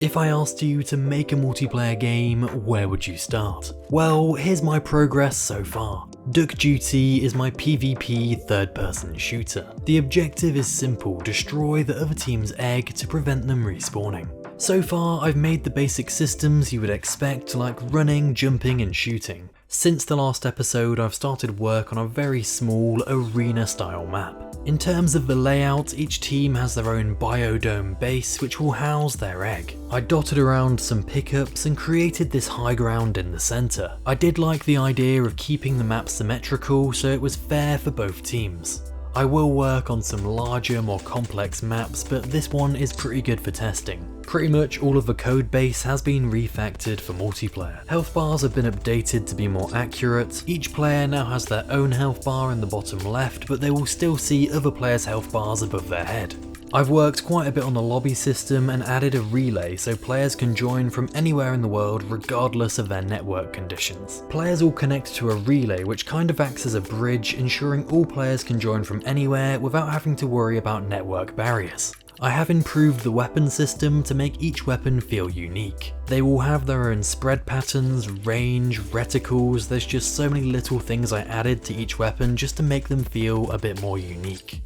If I asked you to make a multiplayer game, where would you start? Well, here's my progress so far. Duck Duty is my PvP third-person shooter. The objective is simple: destroy the other team's egg to prevent them respawning. So far, I've made the basic systems you would expect, like running, jumping and shooting. Since the last episode, I've started work on a very small arena-style map. In terms of the layout, each team has their own biodome base which will house their egg. I dotted around some pickups and created this high ground in the centre. I did like the idea of keeping the map symmetrical so it was fair for both teams. I will work on some larger, more complex maps, but this one is pretty good for testing. Pretty much all of the code base has been refactored for multiplayer. Health bars have been updated to be more accurate. Each player now has their own health bar in the bottom left, but they will still see other players' health bars above their head. I've worked quite a bit on the lobby system and added a relay so players can join from anywhere in the world regardless of their network conditions. Players will connect to a relay which kind of acts as a bridge, ensuring all players can join from anywhere without having to worry about network barriers. I have improved the weapon system to make each weapon feel unique. They will have their own spread patterns, range, reticles. There's just so many little things I added to each weapon just to make them feel a bit more unique.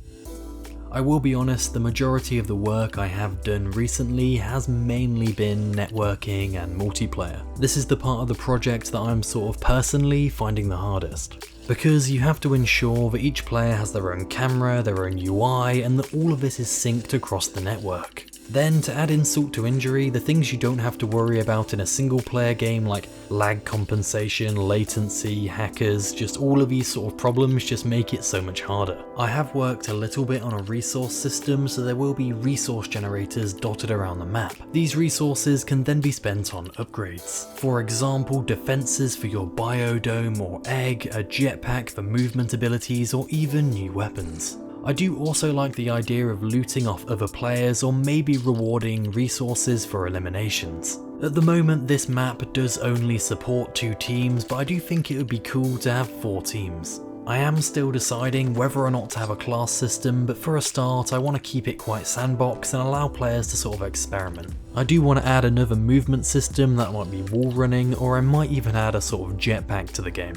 I will be honest, the majority of the work I have done recently has mainly been networking and multiplayer. This is the part of the project that I'm sort of personally finding the hardest. Because you have to ensure that each player has their own camera, their own UI, and that all of this is synced across the network. Then, to add insult to injury, the things you don't have to worry about in a single player game like lag compensation, latency, hackers, just all of these sort of problems just make it so much harder. I have worked a little bit on a resource system, so there will be resource generators dotted around the map. These resources can then be spent on upgrades. For example, defenses for your biodome or egg, a jetpack for movement abilities, or even new weapons. I do also like the idea of looting off other players or maybe rewarding resources for eliminations. At the moment this map does only support 2 teams, but I do think it would be cool to have 4 teams. I am still deciding whether or not to have a class system, but for a start I want to keep it quite sandbox and allow players to sort of experiment. I do want to add another movement system that might be wall running, or I might even add a sort of jetpack to the game.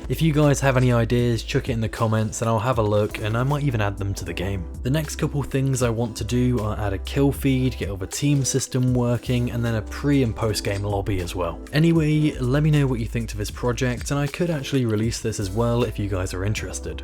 If you guys have any ideas, chuck it in the comments and I'll have a look, and I might even add them to the game. The next couple things I want to do are add a kill feed, get the team system working, and then a pre and post game lobby as well. Anyway, let me know what you think to this project, and I could actually release this as well if you guys are interested.